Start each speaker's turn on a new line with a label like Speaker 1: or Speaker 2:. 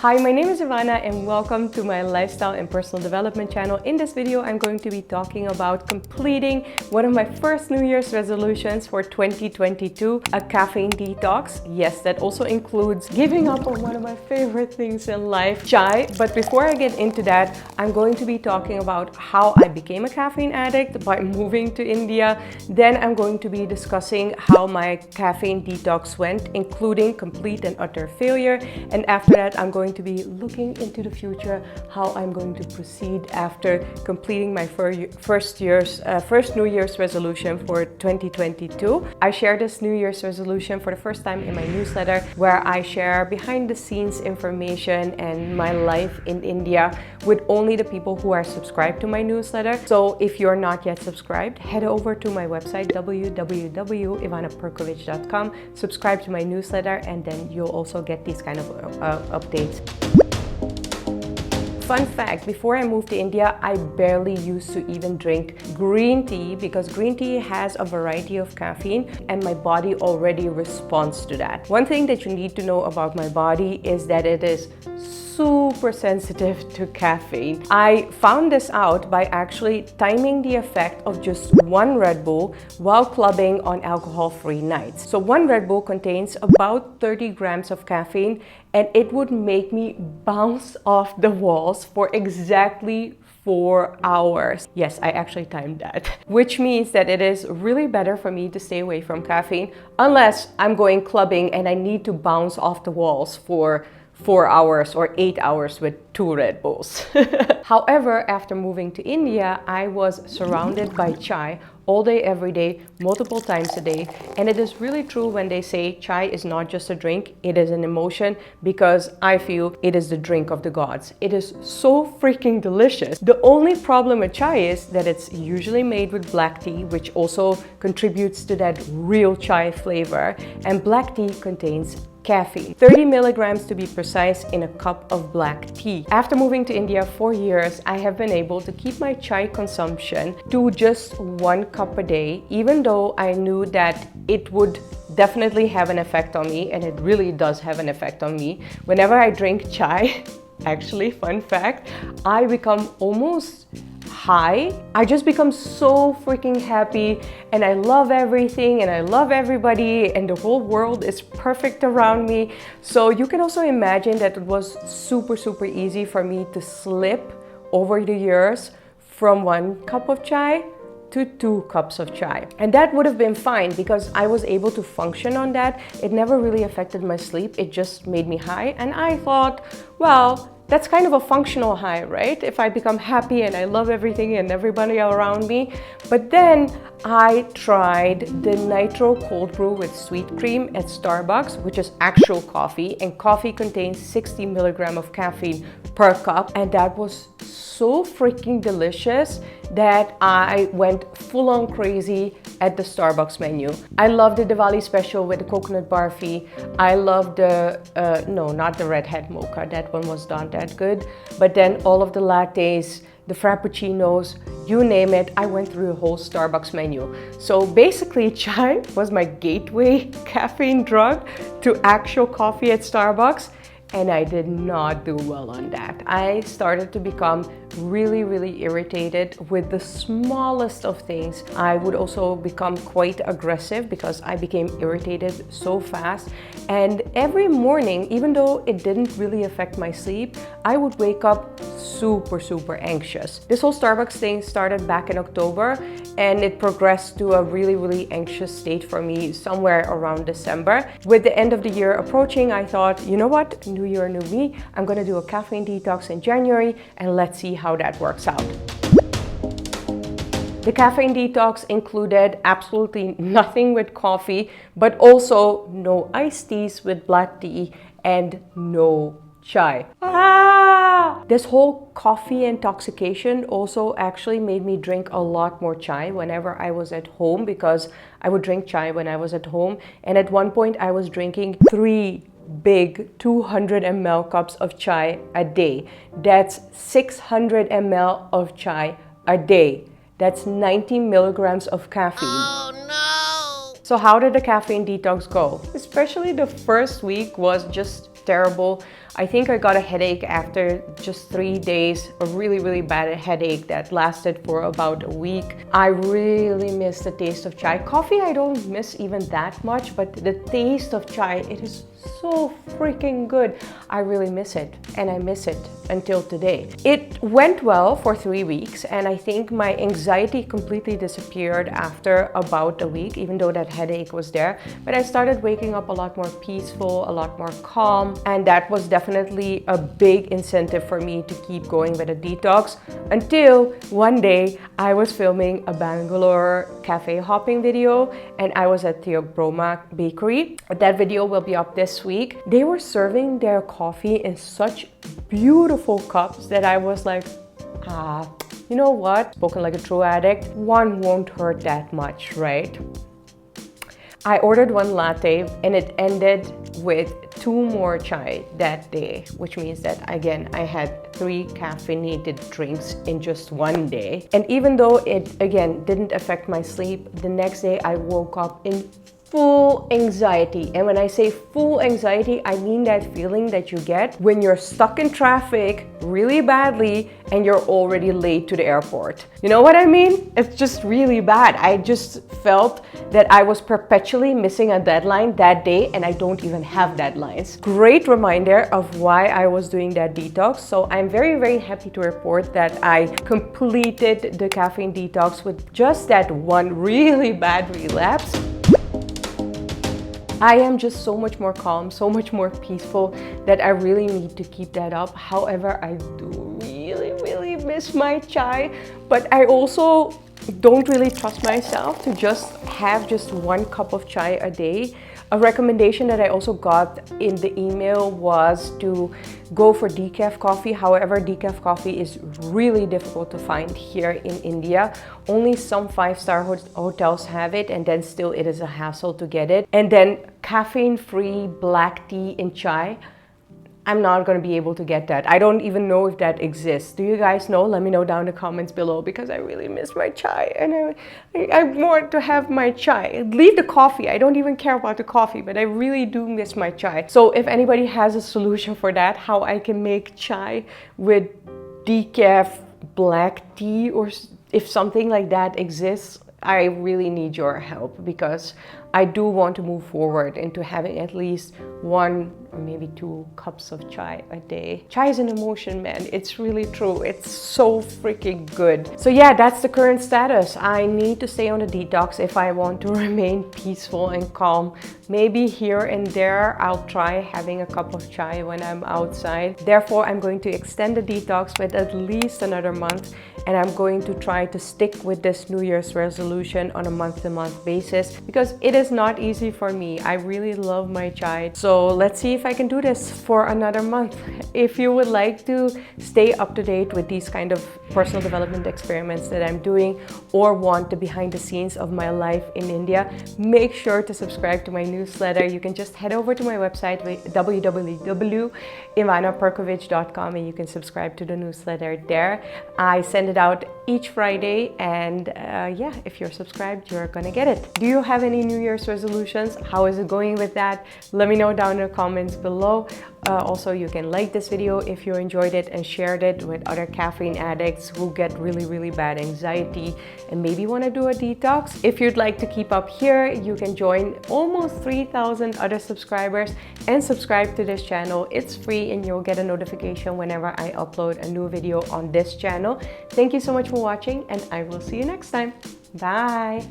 Speaker 1: Hi, my name is Ivana and welcome to my lifestyle and personal development channel. In this video, I'm going to be talking about completing one of my first New Year's resolutions for 2022, a caffeine detox. Yes, that also includes giving up on one of my favorite things in life, chai. But before I get into that, I'm going to be talking about how I became a caffeine addict by moving to India. Then I'm going to be discussing how my caffeine detox went, including complete and utter failure. And after that, I'm going to be looking into the future, how I'm going to proceed after completing my first New Year's resolution for 2022. I share this New Year's resolution for the first time in my newsletter, where I share behind the scenes information and my life in India with only the people who are subscribed to my newsletter. So if you're not yet subscribed, head over to my website www.ivanaperkovic.com, subscribe to my newsletter, and then you'll also get these kind of updates. Fun fact, before I moved to India, I barely used to even drink green tea because green tea has a variety of caffeine and my body already responds to that. One thing that you need to know about my body is that it is super sensitive to caffeine. I found this out by actually timing the effect of just one Red Bull while clubbing on alcohol-free nights. So one Red Bull contains about 30 grams of caffeine, and it would make me bounce off the walls for exactly 4 hours. Yes, I actually timed that. Which means that it is really better for me to stay away from caffeine unless I'm going clubbing and I need to bounce off the walls for 4 hours or 8 hours with 2 Red Bulls. However, after moving to India, I was surrounded by chai all day, every day, multiple times a day. And it is really true when they say chai is not just a drink, it is an emotion, because I feel it is the drink of the gods. It is so freaking delicious. The only problem with chai is that it's usually made with black tea, which also contributes to that real chai flavor. And black tea contains caffeine, 30 milligrams to be precise, in a cup of black tea. After moving to India for years, I have been able to keep my chai consumption to just 1 cup a day, even though I knew that it would definitely have an effect on me, and it really does have an effect on me. Whenever I drink chai, actually, fun fact, I become almost high. I just become so freaking happy, and I love everything and I love everybody, and the whole world is perfect around me. So you can also imagine that it was super easy for me to slip over the years from 1 cup of chai to 2 cups of chai. And that would have been fine because I was able to function on that. It never really affected my sleep. It just made me high. And I thought, well, that's kind of a functional high, right? If I become happy and I love everything and everybody around me. But then I tried the Nitro Cold Brew with sweet cream at Starbucks, which is actual coffee, and coffee contains 60 milligrams of caffeine per cup. And that was so freaking delicious that I went full on crazy at the Starbucks menu. I love the Diwali special with the coconut barfi. I love the, no, not the redhead mocha. That one was not that good. But then all of the lattes, the frappuccinos, you name it, I went through the whole Starbucks menu. So basically, chai was my gateway caffeine drug to actual coffee at Starbucks. And I did not do well on that. I started to become really irritated with the smallest of things. I would also become quite aggressive because I became irritated so fast. And every morning, even though it didn't really affect my sleep, I would wake up super anxious. This whole Starbucks thing started back in October, and it progressed to a really anxious state for me somewhere around December. With the end of the year approaching, I thought, you know what? New year, new me. I'm gonna do a caffeine detox in January, and let's see how that works out. The caffeine detox included absolutely nothing with coffee, but also no iced teas with black tea and no chai. This whole coffee intoxication also actually made me drink a lot more chai whenever I was at home, because I would drink chai when I was at home. And at one point I was drinking 3 big 200 ml cups of chai a day. That's 600 ml of chai a day. That's 90 milligrams of caffeine. Oh no! So how did the caffeine detox go? Especially the first week was just terrible. I think I got a headache after just 3 days, a really, really bad headache that lasted for about a week. I really miss the taste of chai. Coffee, I don't miss even that much, but the taste of chai, it is so freaking good. I really miss it, and I miss it until today. It went well for 3 weeks, and I think my anxiety completely disappeared after about a week, even though that headache was there. But I started waking up a lot more peaceful, a lot more calm, and that was definitely a big incentive for me to keep going with a detox, until one day I was filming a Bangalore cafe hopping video, and I was at Theobroma Bakery. That video will be up this week. They were serving their coffee in such beautiful cups that I was like, you know what? Spoken like a true addict, one won't hurt that much, right? I ordered one latte and it ended with 2 more chai that day, which means that again, I had 3 caffeinated drinks in just one day. And even though it again didn't affect my sleep, the next day I woke up in full anxiety. And when I say full anxiety, I mean that feeling that you get when you're stuck in traffic really badly and you're already late to the airport. You know what I mean? It's just really bad. I just felt that I was perpetually missing a deadline that day, and I don't even have deadlines. Great reminder of why I was doing that detox. So I'm very, very happy to report that I completed the caffeine detox with just that one really bad relapse. I am just so much more calm, so much more peaceful, that I really need to keep that up. However, I do really, really miss my chai, but I also don't really trust myself to just have just 1 cup of chai a day. A recommendation that I also got in the email was to go for decaf coffee. However, decaf coffee is really difficult to find here in India. Only some 5-star hotels have it, and then still it is a hassle to get it. And then caffeine-free black tea in chai, I'm not going to be able to get that. I don't even know if that exists. Do you guys know? Let me know down in the comments below, because I really miss my chai and I want to have my chai. Leave the coffee. I don't even care about the coffee, but I really do miss my chai. So if anybody has a solution for that, how I can make chai with decaf black tea, or if something like that exists, I really need your help, because I do want to move forward into having at least 1 or maybe 2 cups of chai a day. Chai is an emotion, man. It's really true. It's so freaking good. So yeah, that's the current status. I need to stay on a detox if I want to remain peaceful and calm. Maybe here and there I'll try having a cup of chai when I'm outside. Therefore, I'm going to extend the detox with at least another month, and I'm going to try to stick with this New Year's resolution on a month-to-month basis, because it is not easy for me. I really love my chai. So let's see if I can do this for another month. If you would like to stay up to date with these kind of personal development experiments that I'm doing, or want the behind the scenes of my life in India, make sure to subscribe to my newsletter. You can just head over to my website, www.ivanaperkovic.com, and you can subscribe to the newsletter there. I send it out each Friday, and yeah, if you're subscribed, you're gonna get it. Do you have any New Year's resolutions? How is it going with that? Let me know down in the comments below. Also, you can like this video if you enjoyed it, and shared it with other caffeine addicts who get really, really bad anxiety and maybe want to do a detox. If you'd like to keep up here, you can join almost 3,000 other subscribers and subscribe to this channel. It's free, and you'll get a notification whenever I upload a new video on this channel. Thank you so much for watching, and I will see you next time. Bye!